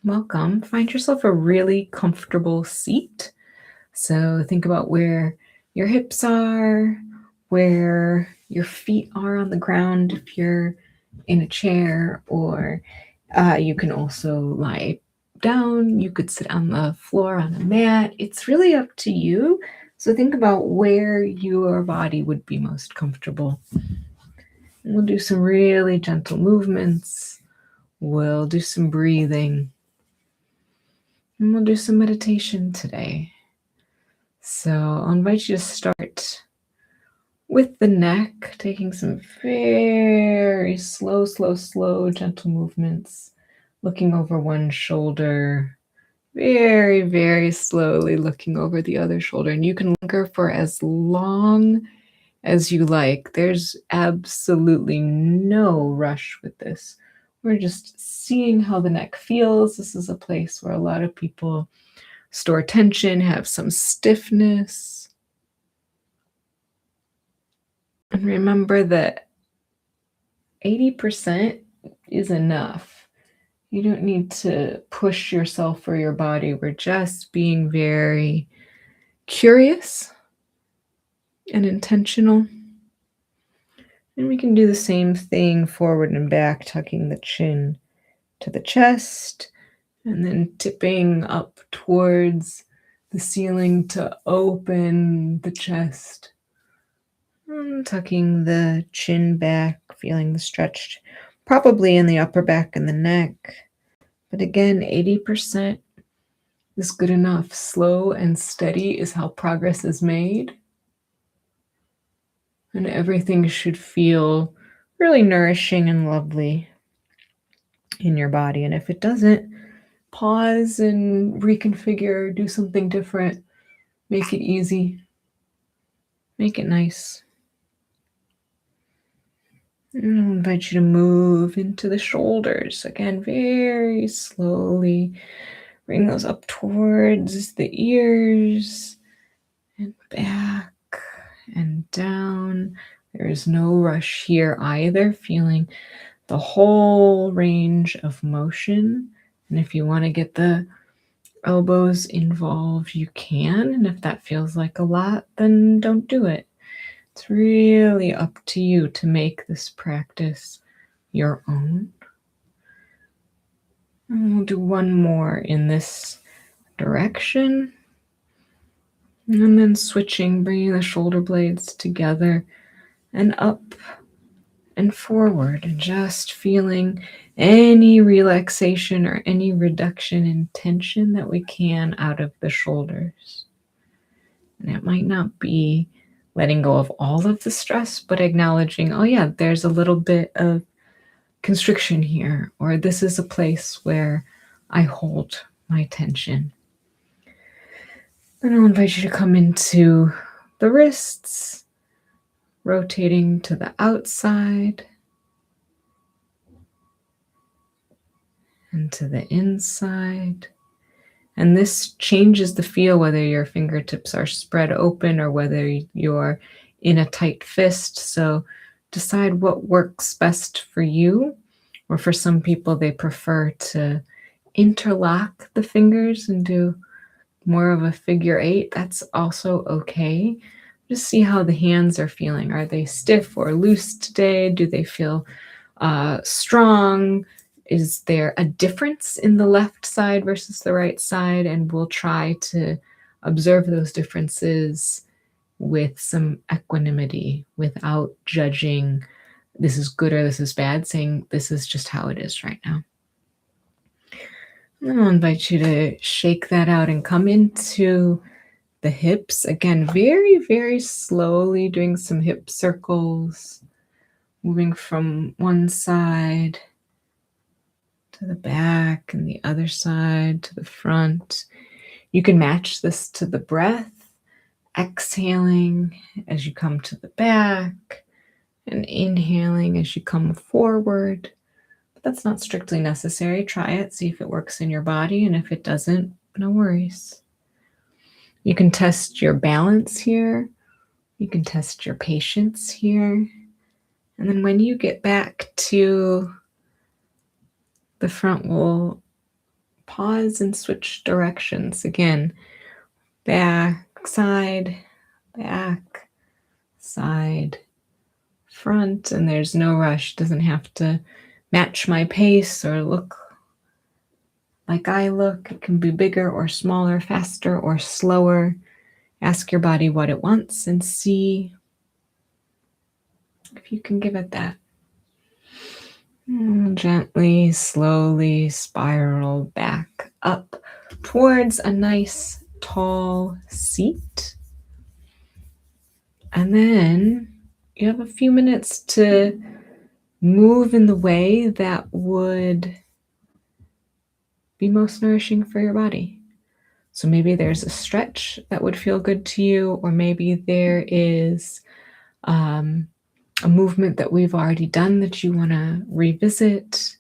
Welcome. Find yourself a really comfortable seat. So think about where your hips are, where your feet are on the ground if you're in a chair, or you can also lie down. You could sit on the floor on a mat. It's really up to you. So think about where your body would be most comfortable. And we'll do some really gentle movements. We'll do some breathing. And we'll do some meditation today. So I'll invite you to start with the neck, taking some very slow, gentle movements, looking over one shoulder, very, very slowly looking over the other shoulder. And you can linger for as long as you like. There's absolutely no rush with this. We're just seeing how the neck feels. This is a place where a lot of people store tension, have some stiffness. And remember that 80% is enough. You don't need to push yourself or your body. We're just being very curious and intentional. And we can do the same thing forward and back, tucking the chin to the chest and then tipping up towards the ceiling to open the chest. Tucking the chin back, feeling the stretch probably in the upper back and the neck. But again, 80% is good enough. Slow and steady is how progress is made. And everything should feel really nourishing and lovely in your body. And if it doesn't, pause and reconfigure, do something different, make it easy, make it nice. And I'll invite you to move into the shoulders. Again, very slowly. Bring those up towards the ears and back and down. There is no rush here either. Feeling the whole range of motion. And if you want to get the elbows involved, you can. And if that feels like a lot, then don't do it. It's really up to you to make this practice your own. And we'll do one more in this direction. And then switching, bringing the shoulder blades together and up and forward, and just feeling any relaxation or any reduction in tension that we can out of the shoulders. And it might not be letting go of all of the stress, but acknowledging, oh yeah, there's a little bit of constriction here, or this is a place where I hold my tension. Then I'll invite you to come into the wrists, rotating to the outside and to the inside. And this changes the feel, whether your fingertips are spread open or whether you're in a tight fist. So decide what works best for you. Or for some people, they prefer to interlock the fingers and do more of a figure eight. That's also okay. Just see how the hands are feeling. Are they stiff or loose today? Do they feel strong? Is there a difference in the left side versus the right side? And we'll try to observe those differences with some equanimity, without judging this is good or this is bad, saying this is just how it is right now. And I'll invite you to shake that out and come into the hips. Again, very, very slowly doing some hip circles, moving from one side to the back and the other side to the front. You can match this to the breath, exhaling as you come to the back and inhaling as you come forward. But that's not strictly necessary. Try it, see if it works in your body, and if it doesn't, no worries. You can test your balance here. You can test your patience here. And then when you get back to the front, we'll pause and switch directions. Again, back, side, back, side, front, and there's no rush. It doesn't have to match my pace or look like I look. It can be bigger or smaller, faster or slower. Ask your body what it wants and see if you can give it that. Gently, slowly spiral back up towards a nice tall seat. And then you have a few minutes to move in the way that would be most nourishing for your body. So maybe there's a stretch that would feel good to you, or maybe there is a movement that we've already done that you want to revisit.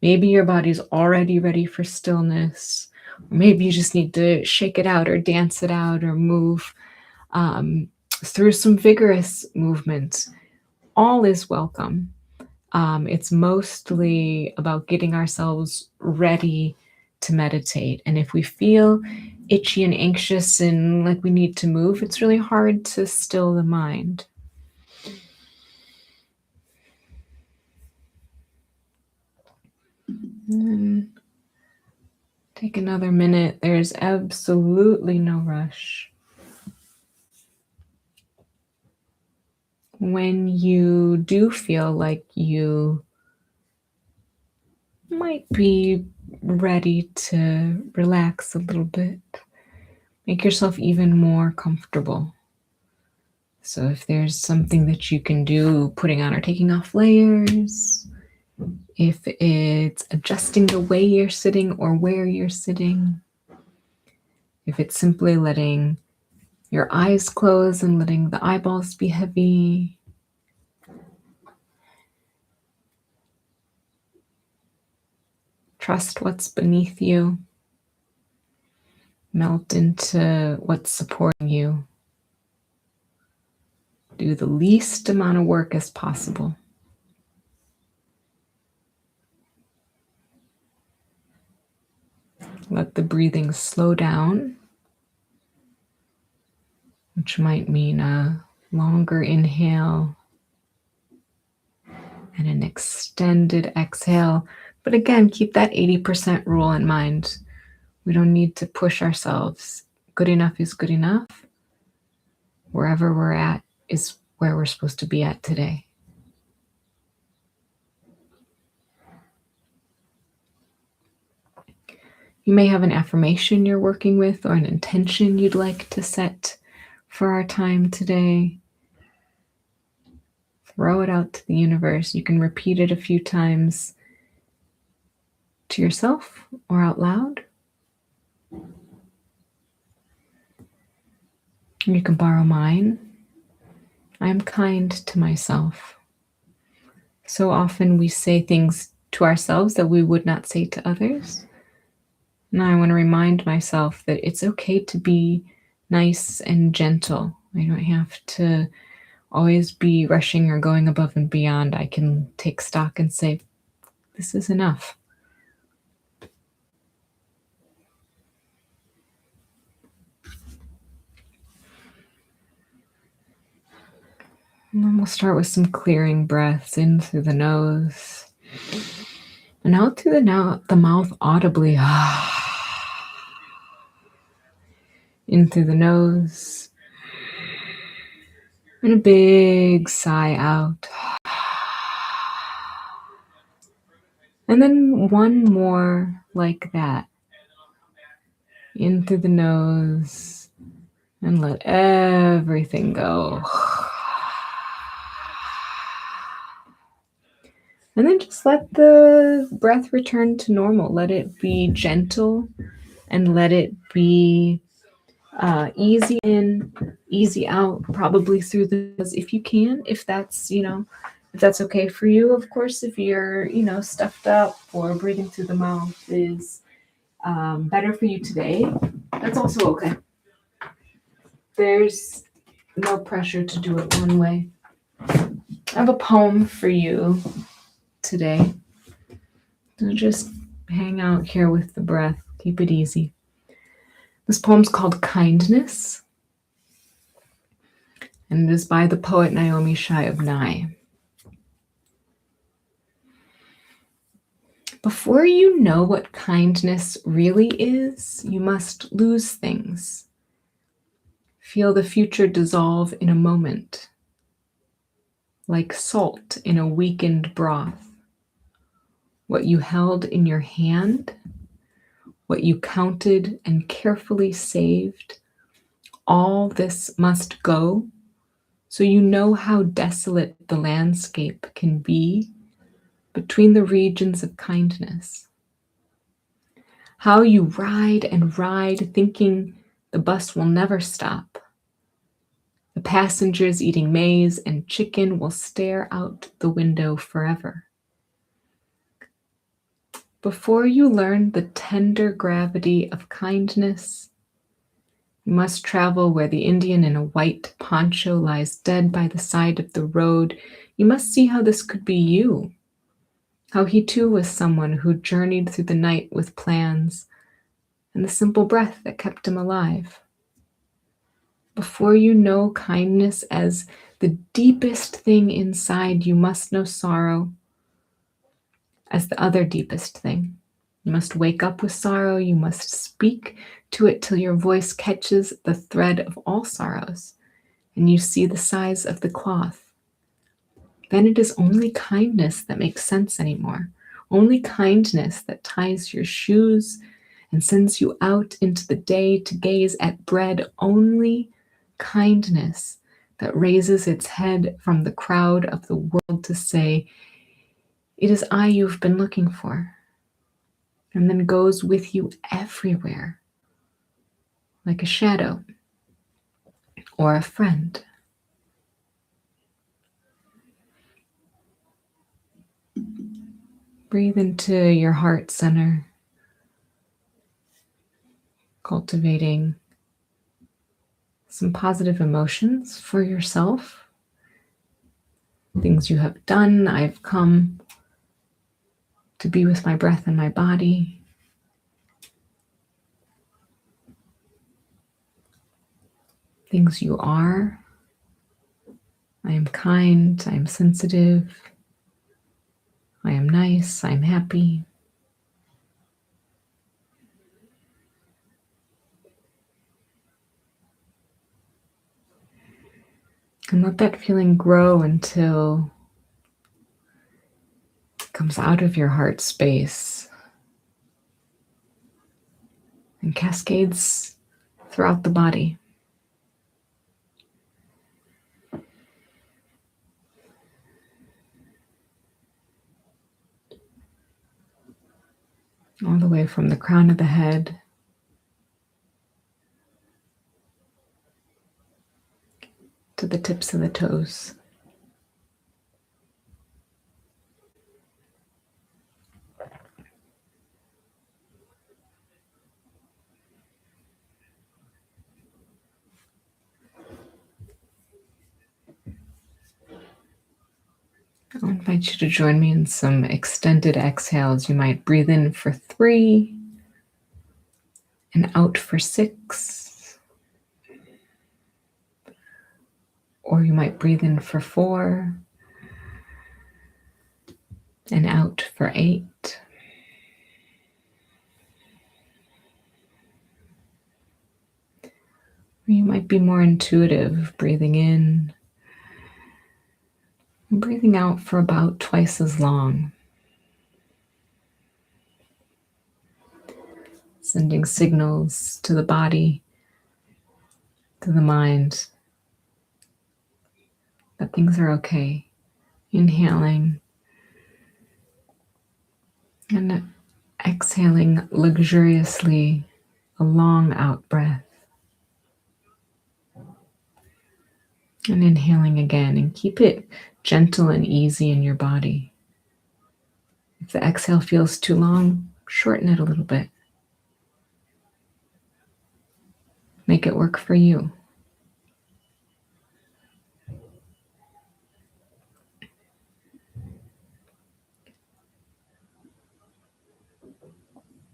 Maybe your body's already ready for stillness, or maybe you just need to shake it out or dance it out or move through some vigorous movement. All is welcome. It's mostly about getting ourselves ready to meditate. And if we feel itchy and anxious and like we need to move, it's really hard to still the mind. And take another minute. There's absolutely no rush. When you do feel like you might be ready to relax a little bit, make yourself even more comfortable. So if there's something that you can do, putting on or taking off layers, if it's adjusting the way you're sitting or where you're sitting, if it's simply letting your eyes close and letting the eyeballs be heavy, trust what's beneath you, melt into what's supporting you. Do the least amount of work as possible. Let the breathing slow down, which might mean a longer inhale and an extended exhale. But again, keep that 80% rule in mind. We don't need to push ourselves. Good enough is good enough. Wherever we're at is where we're supposed to be at today. You may have an affirmation you're working with or an intention you'd like to set for our time today. Throw it out to the universe. You can repeat it a few times to yourself or out loud. You can borrow mine. I am kind to myself. So often we say things to ourselves that we would not say to others. And I want to remind myself that it's okay to be nice and gentle. I don't have to always be rushing or going above and beyond. I can take stock and say, this is enough. And then we'll start with some clearing breaths in through the nose and out through the mouth audibly. In through the nose and a big sigh out. And then one more like that. In through the nose and let everything go. And then just let the breath return to normal. Let it be gentle and let it be easy in, easy out, probably through the nose if you can, if that's okay for you. Of course, if you're, stuffed up or breathing through the mouth is better for you today, that's also okay. There's no pressure to do it one way. I have a poem for you today. So just hang out here with the breath. Keep it easy. This poem's called Kindness, and it is by the poet Naomi Shai of Nye. Before you know what kindness really is, you must lose things. Feel the future dissolve in a moment, like salt in a weakened broth. What you held in your hand, what you counted and carefully saved, all this must go, so you know how desolate the landscape can be between the regions of kindness. How you ride and ride, thinking the bus will never stop. The passengers eating maize and chicken will stare out the window forever. Before you learn the tender gravity of kindness, you must travel where the Indian in a white poncho lies dead by the side of the road. You must see how this could be you, how he too was someone who journeyed through the night with plans and the simple breath that kept him alive. Before you know kindness as the deepest thing inside, you must know sorrow as the other deepest thing. You must wake up with sorrow. You must speak to it till your voice catches the thread of all sorrows and you see the size of the cloth. Then it is only kindness that makes sense anymore. Only kindness that ties your shoes and sends you out into the day to gaze at bread. Only kindness that raises its head from the crowd of the world to say, "It is I you've been looking for," and then goes with you everywhere, like a shadow or a friend. Breathe into your heart center, cultivating some positive emotions for yourself. Things you have done. I've come to be with my breath and my body. Things you are. I am kind. I am sensitive. I am nice. I am happy. And let that feeling grow until it comes out of your heart space and cascades throughout the body. All the way from the crown of the head to the tips of the toes. I'll invite you to join me in some extended exhales. You might breathe in for 3 and out for 6. Or you might breathe in for 4 and out for 8. Or you might be more intuitive, breathing in and breathing out for about twice as long. Sending signals to the body, to the mind, that things are okay. Inhaling and exhaling luxuriously, a long out breath. And inhaling again, and keep it gentle and easy in your body. If the exhale feels too long, shorten it a little bit. Make it work for you.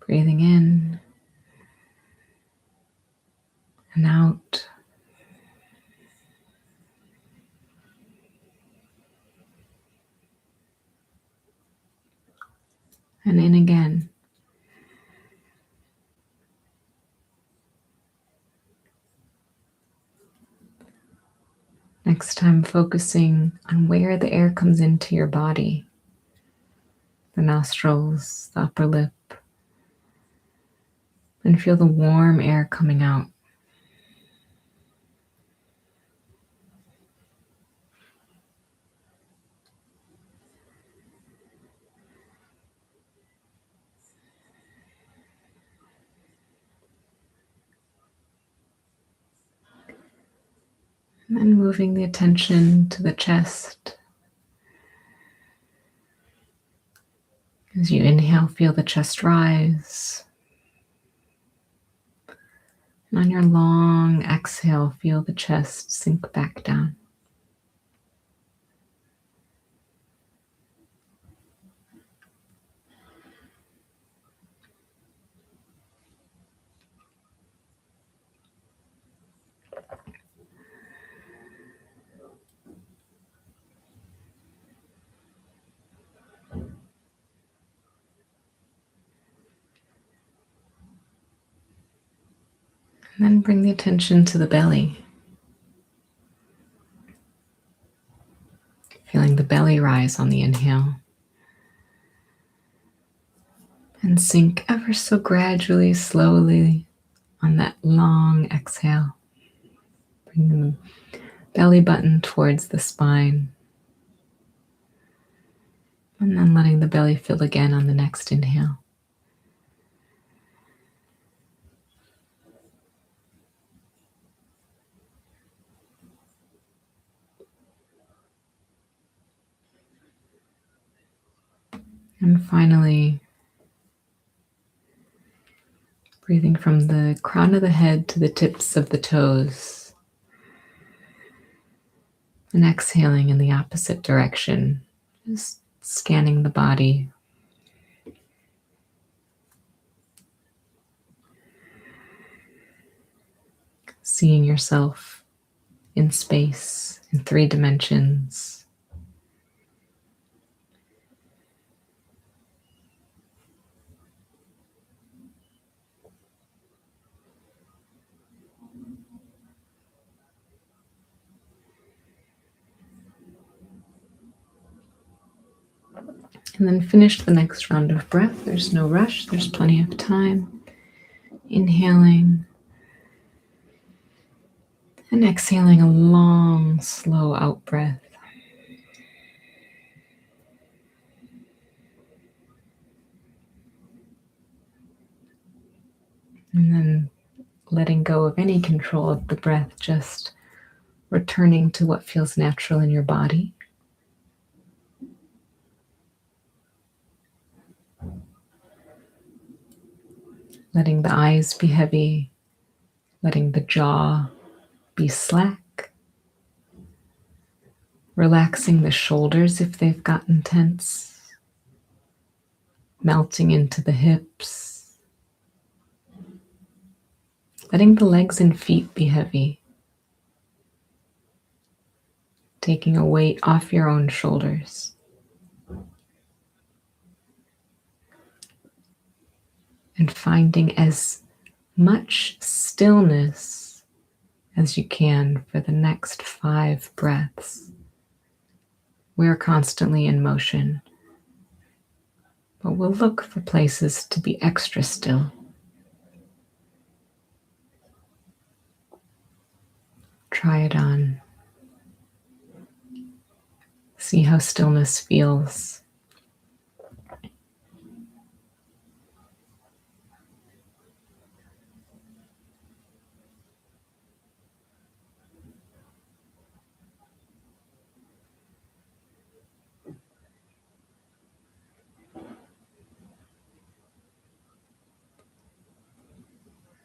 Breathing in and in again. Next time, focusing on where the air comes into your body, the nostrils, the upper lip, and feel the warm air coming out. And then moving the attention to the chest. As you inhale, feel the chest rise. And on your long exhale, feel the chest sink back down. And then bring the attention to the belly. Feeling the belly rise on the inhale. And sink ever so gradually, slowly on that long exhale. Bring the belly button towards the spine. And then letting the belly fill again on the next inhale. And finally, breathing from the crown of the head to the tips of the toes. And exhaling in the opposite direction, just scanning the body. Seeing yourself in space, in 3 dimensions. And then finish the next round of breath. There's no rush, there's plenty of time. Inhaling and exhaling a long, slow out breath. And then letting go of any control of the breath, just returning to what feels natural in your body. Letting the eyes be heavy, letting the jaw be slack, relaxing the shoulders if they've gotten tense, melting into the hips, letting the legs and feet be heavy, taking a weight off your own shoulders. And finding as much stillness as you can for the next 5 breaths. We're constantly in motion, but we'll look for places to be extra still. Try it on. See how stillness feels.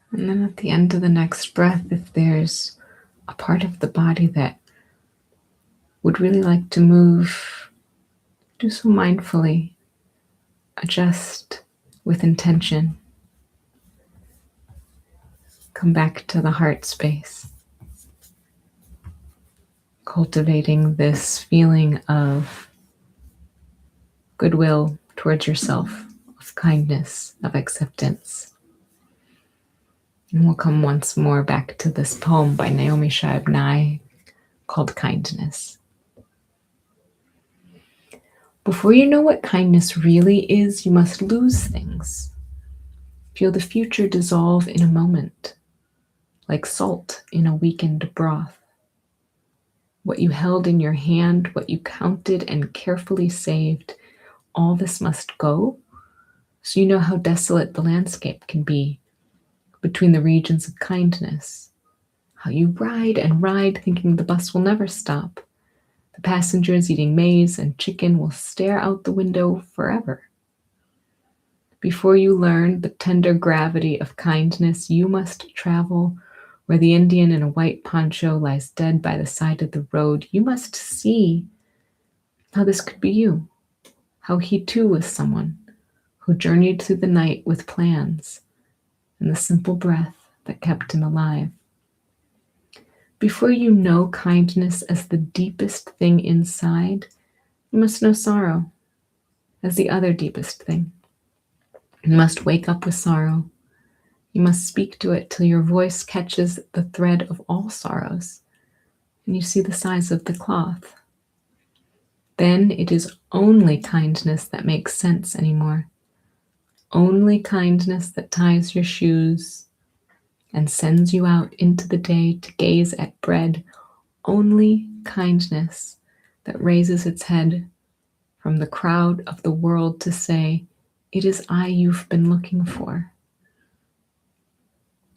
And then at the end of the next breath, if there's a part of the body that would really like to move, do so mindfully. Adjust with intention. Come back to the heart space. Cultivating this feeling of goodwill towards yourself, of kindness, of acceptance. And we'll come once more back to this poem by Naomi Shihab Nye called Kindness. Before you know what kindness really is, you must lose things. Feel the future dissolve in a moment, like salt in a weakened broth. What you held in your hand, what you counted and carefully saved, all this must go, so you know how desolate the landscape can be between the regions of kindness, how you ride and ride thinking the bus will never stop. The passengers eating maize and chicken will stare out the window forever. Before you learn the tender gravity of kindness, you must travel where the Indian in a white poncho lies dead by the side of the road. You must see how this could be you, how he too was someone who journeyed through the night with plans and the simple breath that kept him alive. Before you know kindness as the deepest thing inside, you must know sorrow as the other deepest thing. You must wake up with sorrow. You must speak to it till your voice catches the thread of all sorrows and you see the size of the cloth. Then it is only kindness that makes sense anymore. Only kindness that ties your shoes and sends you out into the day to gaze at bread. Only kindness that raises its head from the crowd of the world to say, "It is I you've been looking for,"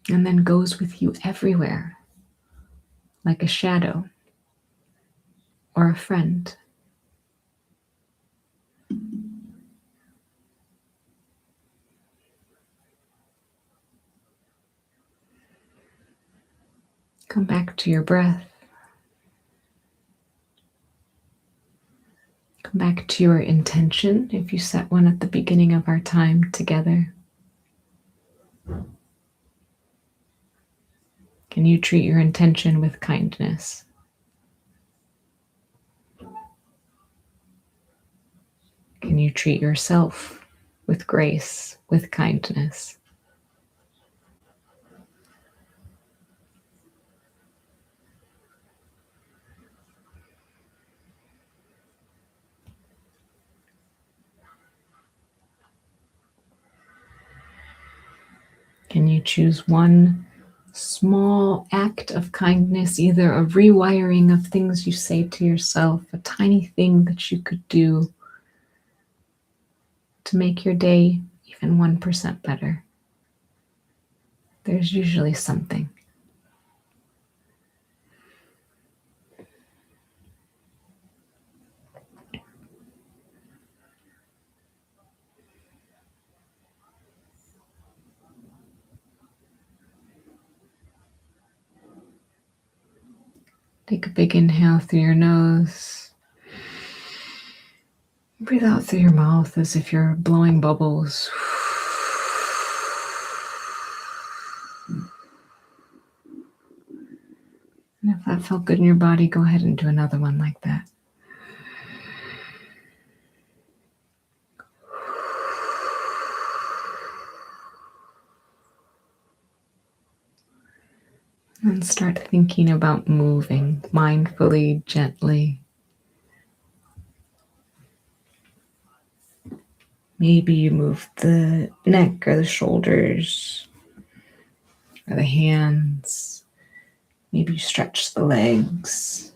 and then goes with you everywhere, like a shadow or a friend. Come back to your breath. Come back to your intention if you set one at the beginning of our time together. Can you treat your intention with kindness? Can you treat yourself with grace, with kindness? Can you choose one small act of kindness, either a rewiring of things you say to yourself, a tiny thing that you could do to make your day even 1% better? There's usually something. Take a big inhale through your nose. Breathe out through your mouth as if you're blowing bubbles. And if that felt good in your body, go ahead and do another one like that. And start thinking about moving mindfully, gently. Maybe you move the neck or the shoulders or the hands. Maybe you stretch the legs.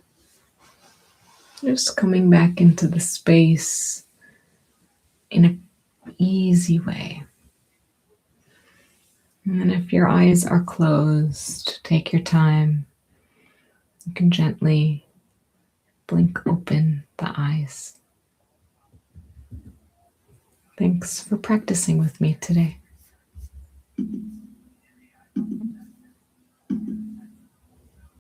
Just coming back into the space in an easy way. And then if your eyes are closed, take your time. You can gently blink open the eyes. Thanks for practicing with me today.